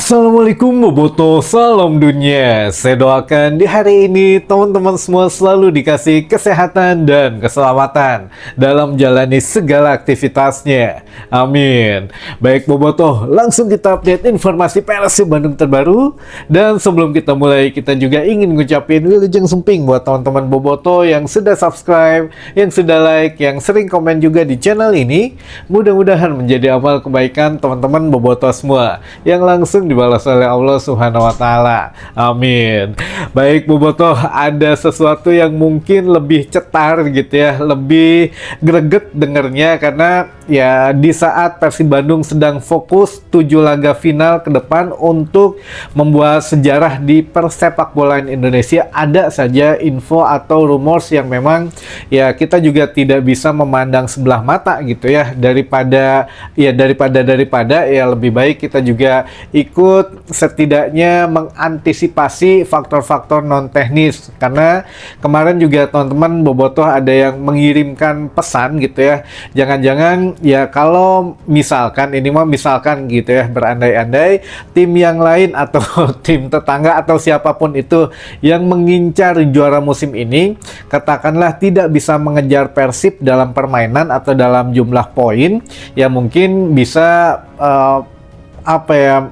Assalamualaikum Boboto, salam dunia. Saya doakan di hari ini teman-teman semua selalu dikasih kesehatan dan keselamatan dalam menjalani segala aktivitasnya. Amin. Baik Boboto, langsung kita update informasi Persib Bandung terbaru. Dan sebelum kita mulai, kita juga ingin ngucapin wilujeng sumping buat teman-teman Boboto yang sudah subscribe, yang sudah like, yang sering komen juga di channel ini. Mudah-mudahan menjadi amal kebaikan teman-teman Boboto semua yang langsung dibalas oleh Allah Subhanahu wa Ta'ala. Amin. Baik Boboto, ada sesuatu yang mungkin lebih cetar gitu ya, lebih greget dengernya karena ya di saat Persib Bandung sedang fokus 7 laga final ke depan untuk membuat sejarah di persepak bolaan Indonesia, ada saja info atau rumors yang memang ya kita juga tidak bisa memandang sebelah mata gitu ya, daripada ya lebih baik kita juga ikut setidaknya mengantisipasi faktor-faktor non teknis, karena kemarin juga teman-teman Bobotoh ada yang mengirimkan pesan gitu ya, jangan-jangan ya kalau misalkan ini mah misalkan gitu ya, berandai-andai tim yang lain atau tim tetangga atau siapapun itu yang mengincar juara musim ini katakanlah tidak bisa mengejar Persib dalam permainan atau dalam jumlah poin, ya mungkin bisa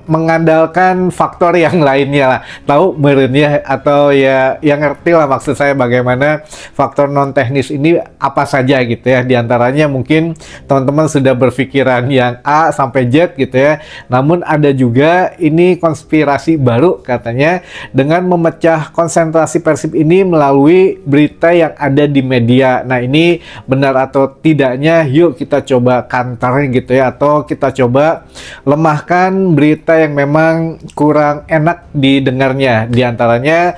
mengandalkan faktor yang lainnya lah, tahu merenya atau ya yang ngerti lah maksud saya bagaimana faktor non teknis ini apa saja gitu ya. Diantaranya mungkin teman-teman sudah berpikiran yang A sampai Z gitu ya, namun ada juga ini konspirasi baru katanya dengan memecah konsentrasi Persib ini melalui berita yang ada di media. Nah ini benar atau tidaknya, yuk kita coba kantor gitu ya, atau kita coba lemahkan berita yang memang kurang enak didengarnya. Di antaranya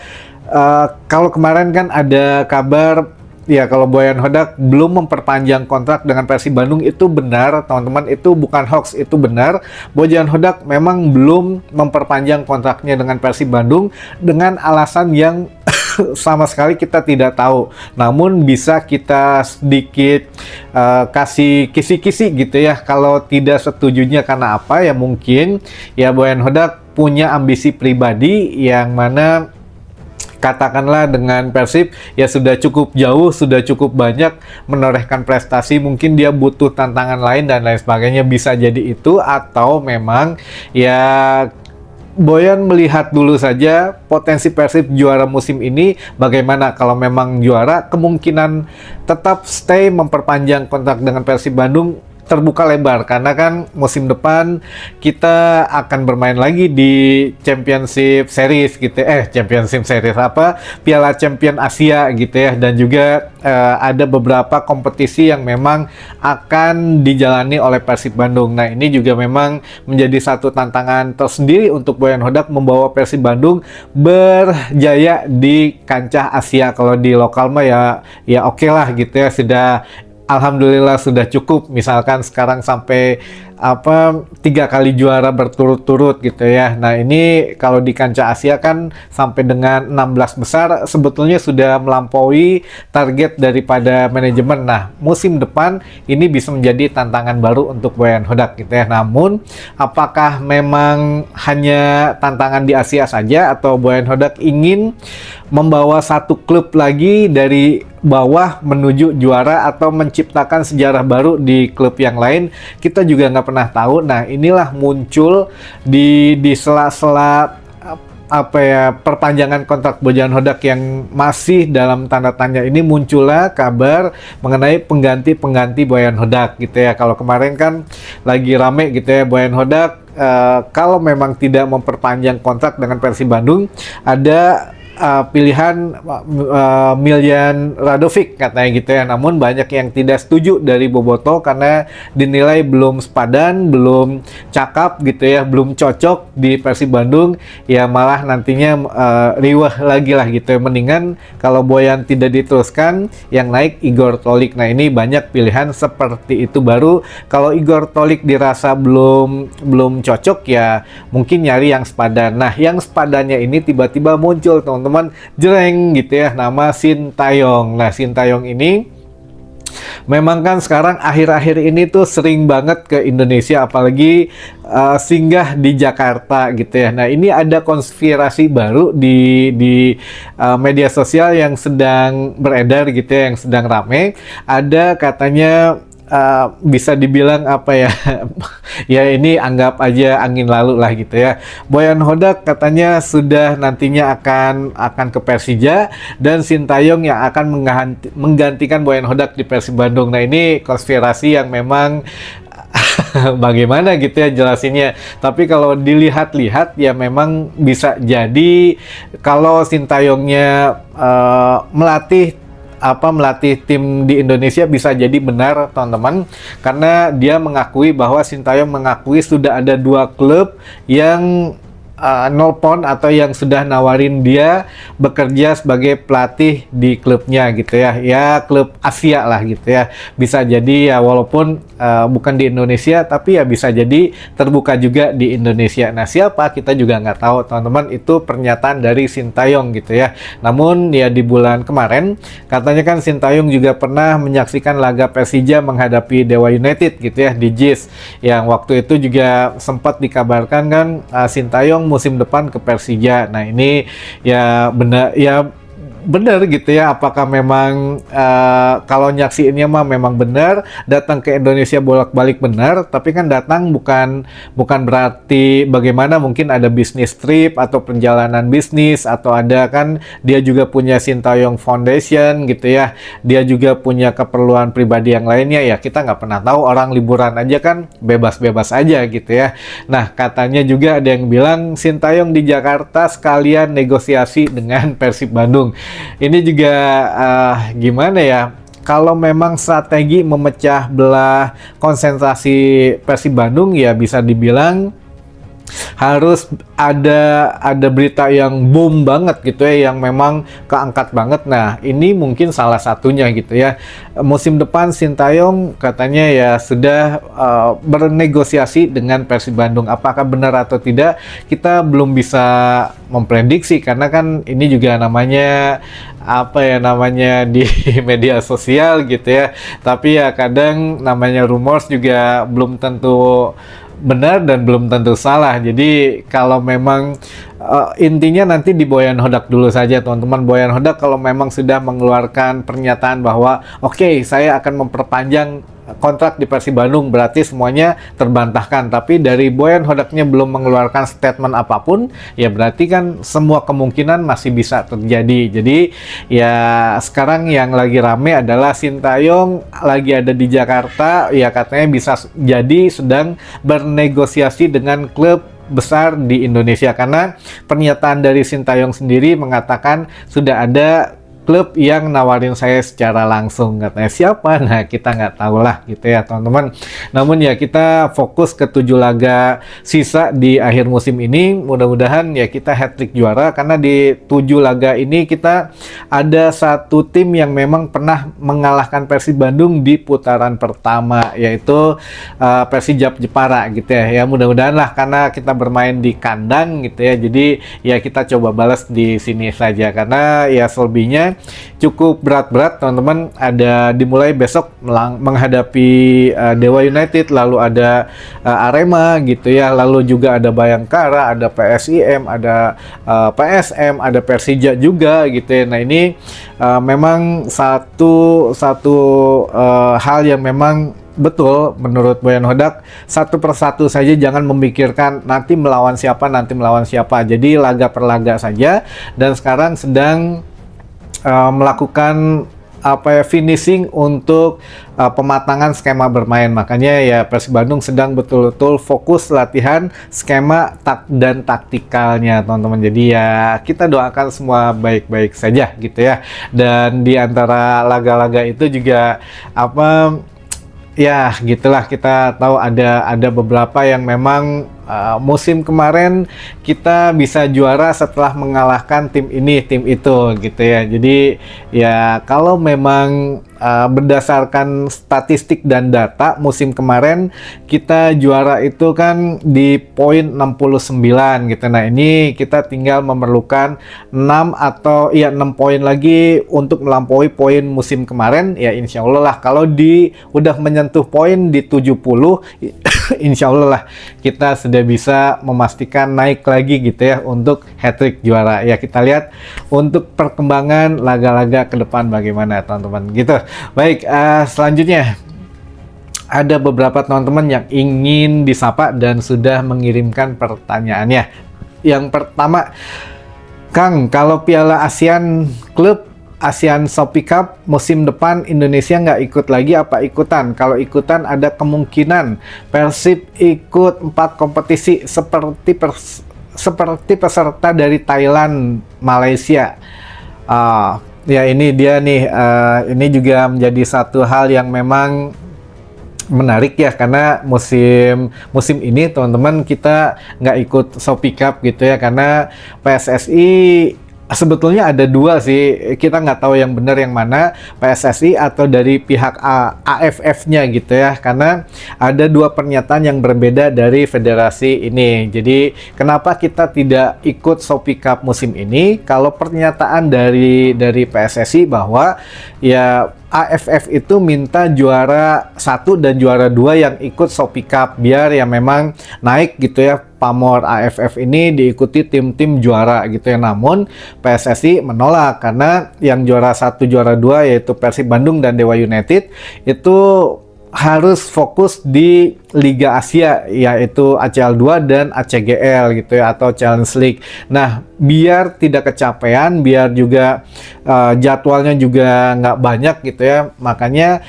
kalau kemarin kan ada kabar ya kalau Boyan Hodak belum memperpanjang kontrak dengan Persib Bandung. Itu benar teman-teman, itu bukan hoax, itu benar. Boyan Hodak memang belum memperpanjang kontraknya dengan Persib Bandung dengan alasan yang sama sekali kita tidak tahu. Namun bisa kita sedikit kasih kisi-kisi gitu ya, kalau tidak setujunya karena apa ya, mungkin ya Boyan Hodak punya ambisi pribadi yang mana katakanlah dengan Persib ya sudah cukup jauh, sudah cukup banyak menorehkan prestasi, mungkin dia butuh tantangan lain dan lain sebagainya, bisa jadi itu. Atau memang ya Boyan melihat dulu saja potensi Persib juara musim ini bagaimana. Kalau memang juara, kemungkinan tetap stay memperpanjang kontrak dengan Persib Bandung terbuka lebar, karena kan musim depan kita akan bermain lagi di Championship Series gitu, Championship Series Piala Champion Asia gitu ya, dan juga ada beberapa kompetisi yang memang akan dijalani oleh Persib Bandung. Nah ini juga memang menjadi satu tantangan tersendiri untuk Boyan Hodak membawa Persib Bandung berjaya di kancah Asia. Kalau di lokal mah ya oke lah gitu ya, sudah alhamdulillah sudah cukup, misalkan sekarang sampai 3 kali juara berturut-turut gitu ya. Nah ini kalau di kancah Asia kan sampai dengan 16 besar sebetulnya sudah melampaui target daripada manajemen. Nah musim depan ini bisa menjadi tantangan baru untuk Boyan Hodak gitu ya. Namun apakah memang hanya tantangan di Asia saja, atau Boyan Hodak ingin membawa satu klub lagi dari bawah menuju juara atau menciptakan sejarah baru di klub yang lain, kita juga nggak pernah tahu. Nah inilah muncul di sela-sela perpanjangan kontrak Boyan Hodak yang masih dalam tanda tanya ini, muncullah kabar mengenai pengganti Boyan Hodak gitu ya. Kalau kemarin kan lagi rame gitu ya, Boyan Hodak kalau memang tidak memperpanjang kontrak dengan Persib Bandung, ada pilihan Miljan Radovic katanya gitu ya. Namun banyak yang tidak setuju dari Boboto karena dinilai belum sepadan, belum cakap gitu ya, belum cocok di Persib Bandung, ya malah nantinya riwah lagi lah gitu ya. Mendingan kalau Boyan tidak diteruskan, yang naik Igor Tolik. Nah ini banyak pilihan seperti itu. Baru kalau Igor Tolik dirasa belum cocok, ya mungkin nyari yang sepadan. Nah yang sepadannya ini tiba-tiba muncul teman-teman, jreng gitu ya, nama Shin Taeyong. Nah Shin Taeyong ini Memang kan sekarang akhir-akhir ini tuh sering banget ke Indonesia, apalagi singgah di Jakarta gitu ya. Nah, ini ada konspirasi baru di media sosial yang sedang beredar gitu ya, yang sedang rame. Ada katanya bisa dibilang apa ya, ya ini anggap aja angin lalu lah gitu ya. Boyan Hodak katanya sudah nantinya akan ke Persija, dan Sintayong yang akan menggantikan Boyan Hodak di Persib Bandung. Nah, ini konspirasi yang memang bagaimana gitu ya jelasinnya. Tapi kalau dilihat-lihat ya memang bisa jadi kalau Sintayongnya melatih tim di Indonesia bisa jadi benar teman-teman, karena dia mengakui bahwa Sintayong mengakui sudah ada 2 klub yang nelpon atau yang sudah nawarin dia bekerja sebagai pelatih di klubnya gitu ya, klub Asia lah gitu ya. Bisa jadi ya walaupun bukan di Indonesia, tapi ya bisa jadi terbuka juga di Indonesia. Nah, siapa kita juga nggak tahu teman-teman, itu pernyataan dari Sintayong gitu ya. Namun ya di bulan kemarin katanya kan Sintayong juga pernah menyaksikan laga Persija menghadapi Dewa United gitu ya di JIS, yang waktu itu juga sempat dikabarkan kan Sintayong musim depan ke Persija. Nah, ini ya benar gitu ya, apakah memang kalau nyaksiinnya mah memang benar, datang ke Indonesia bolak-balik benar, tapi kan datang bukan berarti bagaimana, mungkin ada bisnis trip atau perjalanan bisnis, atau ada kan dia juga punya Sintayong Foundation gitu ya, dia juga punya keperluan pribadi yang lainnya ya, kita nggak pernah tahu, orang liburan aja kan bebas-bebas aja gitu ya. Nah, katanya juga ada yang bilang Sintayong di Jakarta sekalian negosiasi dengan Persib Bandung. Ini juga gimana ya, kalau memang strategi memecah belah konsentrasi Persib Bandung ya bisa dibilang harus ada berita yang boom banget gitu ya, yang memang keangkat banget. Nah, ini mungkin salah satunya gitu ya. Musim depan Sintayong katanya ya sudah bernegosiasi dengan Persib Bandung. Apakah benar atau tidak, kita belum bisa memprediksi, karena kan ini juga namanya di media sosial gitu ya. Tapi ya kadang namanya rumors juga belum tentu benar dan belum tentu salah. Jadi kalau memang intinya nanti di Boyan Hodak dulu saja teman-teman. Boyan Hodak kalau memang sudah mengeluarkan pernyataan bahwa oke, saya akan memperpanjang kontrak di Persib Bandung, berarti semuanya terbantahkan. Tapi dari Boyan Hodaknya belum mengeluarkan statement apapun, ya berarti kan semua kemungkinan masih bisa terjadi. Jadi ya sekarang yang lagi rame adalah Sintayong lagi ada di Jakarta, ya katanya bisa jadi sedang bernegosiasi dengan klub besar di Indonesia, karena pernyataan dari Sintayong sendiri mengatakan sudah ada klub yang nawarin saya secara langsung, katanya. Siapa? Nah, kita nggak tahu lah gitu ya teman-teman. Namun ya kita fokus ke 7 laga sisa di akhir musim ini. Mudah-mudahan ya kita hat-trick juara, karena di 7 laga ini kita ada satu tim yang memang pernah mengalahkan Persib Bandung di putaran pertama, yaitu Persijap Jepara gitu ya. Ya mudah-mudahan lah, karena kita bermain di kandang gitu ya. Jadi ya kita coba balas di sini saja, karena ya selebihnya cukup berat-berat teman-teman. Ada dimulai besok menghadapi Dewa United, lalu ada Arema gitu ya, lalu juga ada Bayangkara, ada PSIM, ada PSM, ada Persija juga gitu ya. Nah, ini memang satu hal yang memang betul menurut Boyan Hodak, satu persatu saja, jangan memikirkan nanti melawan siapa. Jadi laga per laga saja, dan sekarang sedang melakukan finishing untuk pematangan skema bermain. Makanya ya Persib Bandung sedang betul-betul fokus latihan skema dan taktikalnya teman-teman. Jadi ya kita doakan semua baik-baik saja gitu ya. Dan di antara laga-laga itu juga ya gitulah, kita tahu ada beberapa yang memang musim kemarin kita bisa juara setelah mengalahkan tim ini, tim itu gitu ya. Jadi ya kalau memang berdasarkan statistik dan data musim kemarin kita juara itu kan di poin 69 gitu. Nah, ini kita tinggal memerlukan 6 poin lagi untuk melampaui poin musim kemarin. Ya insya Allah lah, kalau udah menyentuh poin di 70 insya Allah lah kita sudah bisa memastikan naik lagi gitu ya untuk hat-trick juara. Ya kita lihat untuk perkembangan laga-laga ke depan bagaimana teman-teman gitu. Baik, selanjutnya ada beberapa teman-teman yang ingin disapa dan sudah mengirimkan pertanyaannya. Yang pertama, Kang, kalau Piala ASEAN Klub ASEAN Shopee Cup musim depan Indonesia nggak ikut lagi apa ikutan? Kalau ikutan ada kemungkinan Persib ikut 4 kompetisi seperti peserta dari Thailand, Malaysia. Ya ini dia nih, ini juga menjadi satu hal yang memang menarik ya, karena musim ini teman-teman kita nggak ikut Shopee Cup gitu ya, karena PSSI sebetulnya ada dua sih, kita nggak tahu yang benar yang mana, PSSI atau dari pihak AFF-nya gitu ya, karena ada dua pernyataan yang berbeda dari federasi ini. Jadi kenapa kita tidak ikut Shopee Cup musim ini? Kalau pernyataan dari PSSI bahwa ya AFF itu minta juara 1 dan juara 2 yang ikut Shopee Cup biar ya memang naik gitu ya, pamor AFF ini diikuti tim-tim juara gitu ya. Namun PSSI menolak karena yang juara 1 juara 2 yaitu Persib Bandung dan Dewa United itu harus fokus di Liga Asia, yaitu ACL 2 dan ACGL gitu ya, atau Challenge League. Nah, biar tidak kecapean, biar juga jadwalnya juga nggak banyak gitu ya, makanya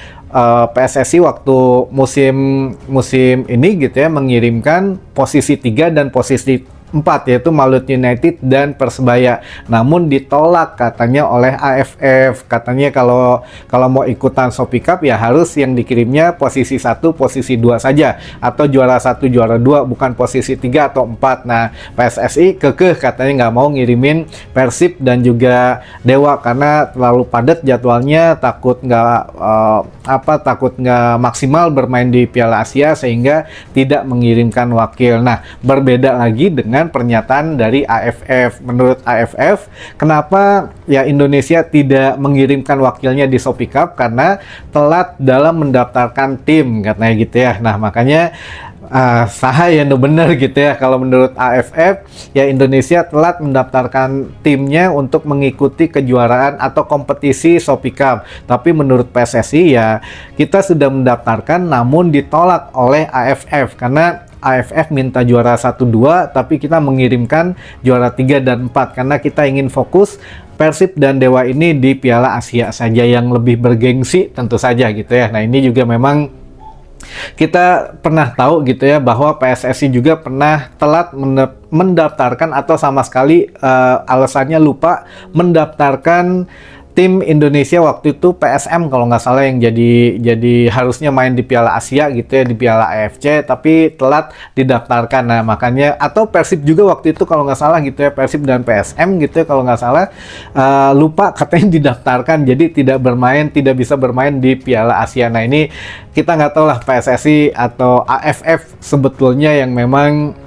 PSSI waktu musim ini gitu ya mengirimkan posisi 3 dan posisi 4 yaitu Malut United dan Persebaya. Namun ditolak katanya oleh AFF. Katanya kalau mau ikutan Shopee Cup ya harus yang dikirimnya posisi 1, posisi 2 saja, atau juara 1, juara 2, bukan posisi 3 atau 4. Nah, PSSI kekeh katanya nggak mau ngirimin Persib dan juga Dewa karena terlalu padat jadwalnya, takut nggak maksimal bermain di Piala Asia sehingga tidak mengirimkan wakil. Nah, berbeda lagi dengan pernyataan dari AFF. Menurut AFF, kenapa ya Indonesia tidak mengirimkan wakilnya di Shopee Cup? Karena telat dalam mendaftarkan tim katanya gitu ya. Nah, makanya sahaya bener gitu ya, kalau menurut AFF ya Indonesia telat mendaftarkan timnya untuk mengikuti kejuaraan atau kompetisi Shopee Cup. Tapi menurut PSSI ya kita sudah mendaftarkan namun ditolak oleh AFF karena AFF minta juara 1-2 tapi kita mengirimkan juara 3 dan 4 karena kita ingin fokus Persib dan Dewa ini di Piala Asia saja yang lebih bergengsi tentu saja gitu ya. Nah, ini juga memang kita pernah tahu gitu ya bahwa PSSI juga pernah telat mendaftarkan atau sama sekali alasannya lupa mendaftarkan tim Indonesia waktu itu PSM kalau nggak salah yang jadi harusnya main di Piala Asia gitu ya, di Piala AFC, tapi telat didaftarkan. Nah, makanya atau Persib juga waktu itu kalau nggak salah gitu ya, Persib dan PSM gitu ya kalau nggak salah lupa katanya didaftarkan, jadi tidak bisa bermain di Piala Asia. Nah, ini kita nggak tahu lah PSSI atau AFF sebetulnya yang memang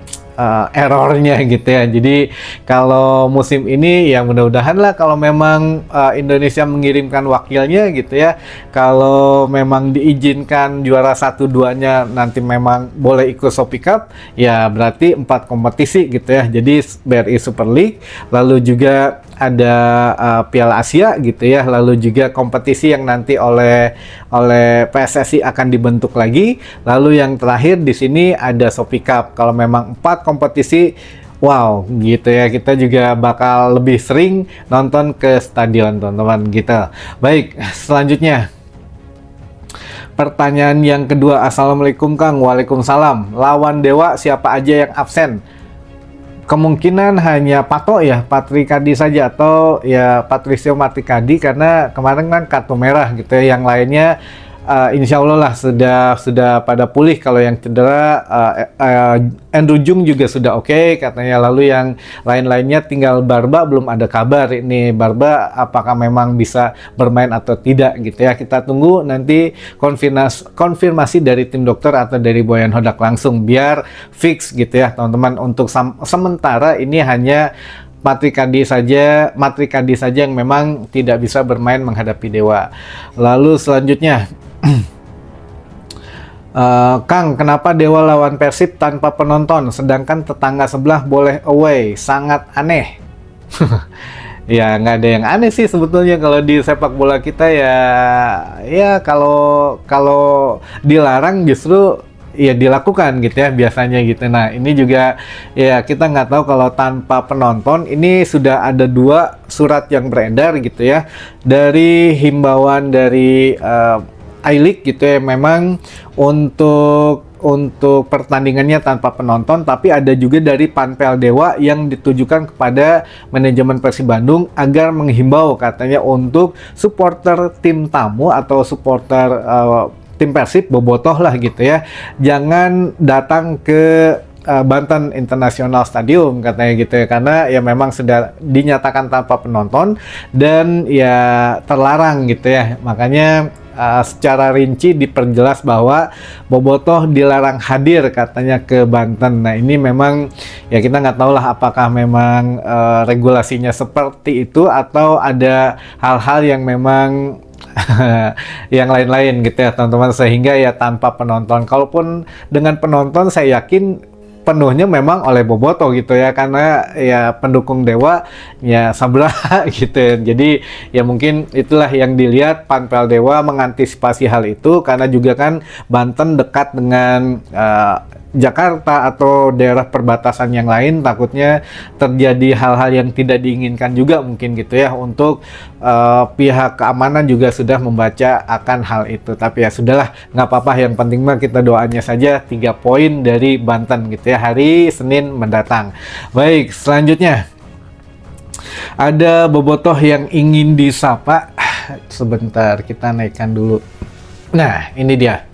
errornya gitu ya. Jadi kalau musim ini ya mudah-mudahan lah kalau memang Indonesia mengirimkan wakilnya gitu ya, kalau memang diizinkan juara 1-2-nya nanti memang boleh ikut Shopee Cup ya, berarti 4 kompetisi gitu ya. Jadi BRI Super League, lalu juga ada Piala Asia gitu ya, lalu juga kompetisi yang nanti oleh PSSI akan dibentuk lagi, lalu yang terakhir di sini ada Shopee Cup. Kalau memang 4 kompetisi, wow gitu ya, kita juga bakal lebih sering nonton ke stadion teman-teman gitu. Baik, selanjutnya pertanyaan yang kedua. Assalamualaikum Kang. Waalaikumsalam. Lawan Dewa siapa aja yang absen? Kemungkinan hanya Pato ya, Patrikadi saja, atau ya Patricio Martikadi karena kemarin kan kartu merah gitu ya. Yang lainnya insya Allah lah sudah pada pulih. Kalau yang cedera, Andrew Jung juga sudah oke katanya. Lalu yang lain-lainnya tinggal Barba, belum ada kabar ini Barba apakah memang bisa bermain atau tidak gitu ya. Kita tunggu nanti konfirmasi dari tim dokter atau dari Boyan Hodak langsung biar fix gitu ya teman-teman. Untuk sementara ini hanya Matrikadi saja yang memang tidak bisa bermain menghadapi Dewa. Lalu selanjutnya Kang, kenapa Dewa lawan Persib tanpa penonton sedangkan tetangga sebelah boleh away? Sangat aneh. Ya nggak ada yang aneh sih sebetulnya kalau di sepak bola kita ya kalau dilarang justru ya dilakukan gitu ya biasanya gitu. Nah ini juga ya kita nggak tahu kalau tanpa penonton. Ini sudah ada 2 surat yang beredar gitu ya dari himbauan dari I-League gitu ya, memang untuk pertandingannya tanpa penonton, tapi ada juga dari Panpel Dewa yang ditujukan kepada manajemen Persib Bandung agar menghimbau katanya untuk supporter tim tamu atau supporter tim Persib bobotoh lah gitu ya, jangan datang ke Banten International Stadium katanya gitu ya, karena ya memang sudah dinyatakan tanpa penonton dan ya terlarang gitu ya. Makanya secara rinci diperjelas bahwa bobotoh dilarang hadir katanya ke Banten. Nah ini memang ya kita nggak tahu lah apakah memang regulasinya seperti itu atau ada hal-hal yang memang yang lain-lain gitu ya teman-teman, sehingga ya tanpa penonton. Kalaupun dengan penonton saya yakin penuhnya memang oleh bobotoh gitu ya, karena ya pendukung Dewa ya sabaraha gitu. Jadi ya mungkin itulah yang dilihat Panpel Dewa mengantisipasi hal itu, karena juga kan Banten dekat dengan Jakarta atau daerah perbatasan yang lain, takutnya terjadi hal-hal yang tidak diinginkan juga mungkin gitu ya. Untuk pihak keamanan juga sudah membaca akan hal itu, tapi ya sudahlah, nggak apa-apa, yang penting mah kita doanya saja 3 poin dari Banten gitu ya hari Senin mendatang. Baik, selanjutnya ada bobotoh yang ingin disapa. Sebentar, kita naikkan dulu. Nah ini dia.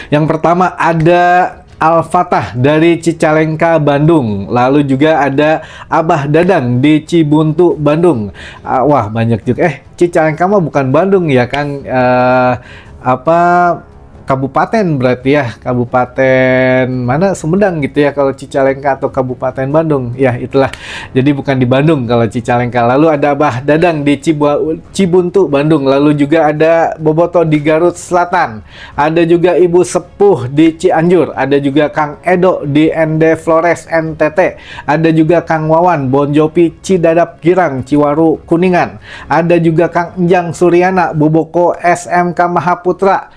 Yang pertama ada Al-Fatah dari Cicalengka, Bandung. Lalu juga ada Abah Dadang di Cibuntu, Bandung. Wah banyak juga. Cicalengka mah bukan Bandung ya Kang. Apa kabupaten berarti ya, kabupaten mana, Sumedang gitu ya kalau Cicalengka, atau kabupaten Bandung ya itulah, jadi bukan di Bandung kalau Cicalengka. Lalu ada Abah Dadang di Cibuntu, Bandung. Lalu juga ada bobotoh di Garut Selatan, ada juga Ibu Sepuh di Cianjur, ada juga Kang Edo di Ende Flores NTT, ada juga Kang Wawan Bonjopi Cidadap Girang Ciwaru Kuningan, ada juga Kang Enjang Suryana Boboko SMK Mahaputra.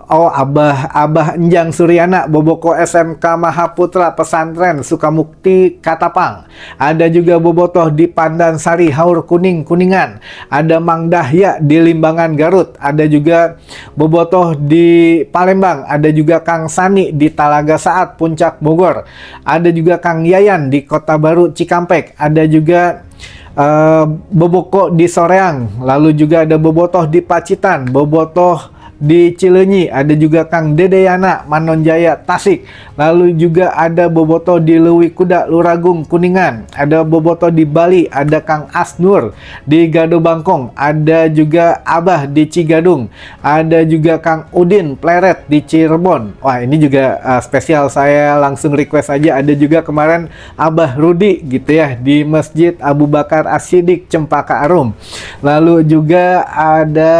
Oh, Abah Enjang Suryana Boboko SMK Mahaputra Pesantren Sukamukti Katapang. Ada juga bobotoh di Pandan Sari Haur Kuningan. Ada Mang Dahya di Limbangan Garut. Ada juga bobotoh di Palembang. Ada juga Kang Sani di Talaga Saat Puncak Bogor. Ada juga Kang Yayan di Kota Baru Cikampek. Ada juga boboko di Soreang. Lalu juga ada bobotoh di Pacitan, bobotoh di Cileunyi, ada juga Kang Dedeyana Manonjaya Tasik. Lalu juga ada bobotoh di Leuwi Kuda Luragung Kuningan, ada bobotoh di Bali, ada Kang Asnur di Gado Bangkong, ada juga Abah di Cigadung, ada juga Kang Udin Pleret di Cirebon. Wah ini juga spesial, saya langsung request aja. Ada juga kemarin Abah Rudi gitu ya di Masjid Abu Bakar As-Siddiq Cempaka Arum. Lalu juga ada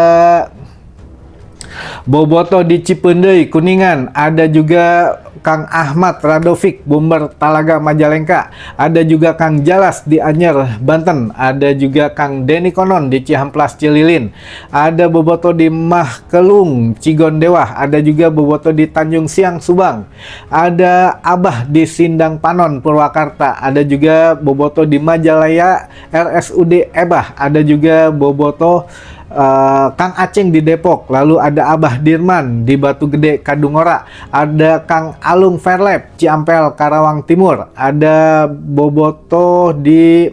bobotoh di Cipeundeuy Kuningan, ada juga Kang Ahmad Radovik Bumber Talaga Majalengka, ada juga Kang Jalas di Anyer Banten, ada juga Kang Deni Konon di Cihamplas Cililin, ada bobotoh di Mahkelung Cigondewa, ada juga bobotoh di Tanjung Siang Subang, ada Abah di Sindang Panon Purwakarta, ada juga bobotoh di Majalaya RSUD Ebah, ada juga bobotoh Kang Aceng di Depok. Lalu ada Abah Dirman di Batu Gede Kadungora, ada Kang Alung Fairlab Ciampel Karawang Timur, ada bobotoh di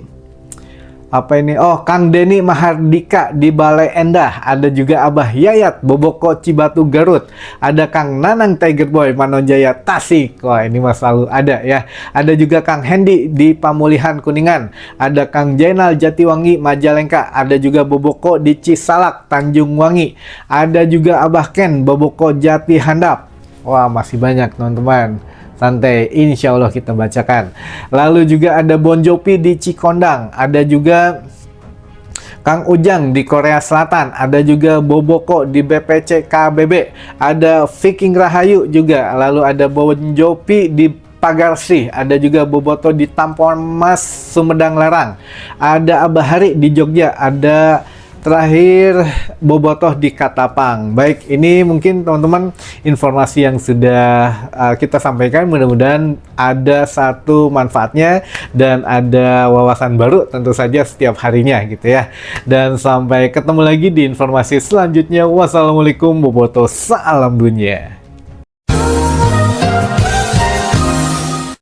Apa ini? Oh, Kang Denny Mahardika di Balai Endah. Ada juga Abah Yayat Boboko Cibatu Garut. Ada Kang Nanang Tiger Boy Manonjaya Tasik. Wah, ini mah selalu ada ya. Ada juga Kang Hendy di Pamulihan Kuningan. Ada Kang Jainal Jatiwangi Majalengka. Ada juga Boboko di Cisalak Tanjung Wangi. Ada juga Abah Ken Boboko Jati Handap. Wah, masih banyak teman-teman. Santai, insya Allah kita bacakan. Lalu juga ada Bon Jovi di Cikondang. Ada juga Kang Ujang di Korea Selatan. Ada juga Boboko di BPC KBB. Ada Viking Rahayu juga. Lalu ada Bon Jovi di Pagarsih. Ada juga Boboto di Tampon Mas Sumedang Larang. Ada Abah Hari di Jogja. Ada terakhir Bobotoh di Katapang. Baik, ini mungkin teman-teman informasi yang sudah kita sampaikan. Mudah-mudahan ada satu manfaatnya dan ada wawasan baru tentu saja setiap harinya gitu ya. Dan sampai ketemu lagi di informasi selanjutnya. Wassalamualaikum Bobotoh, salam dunia.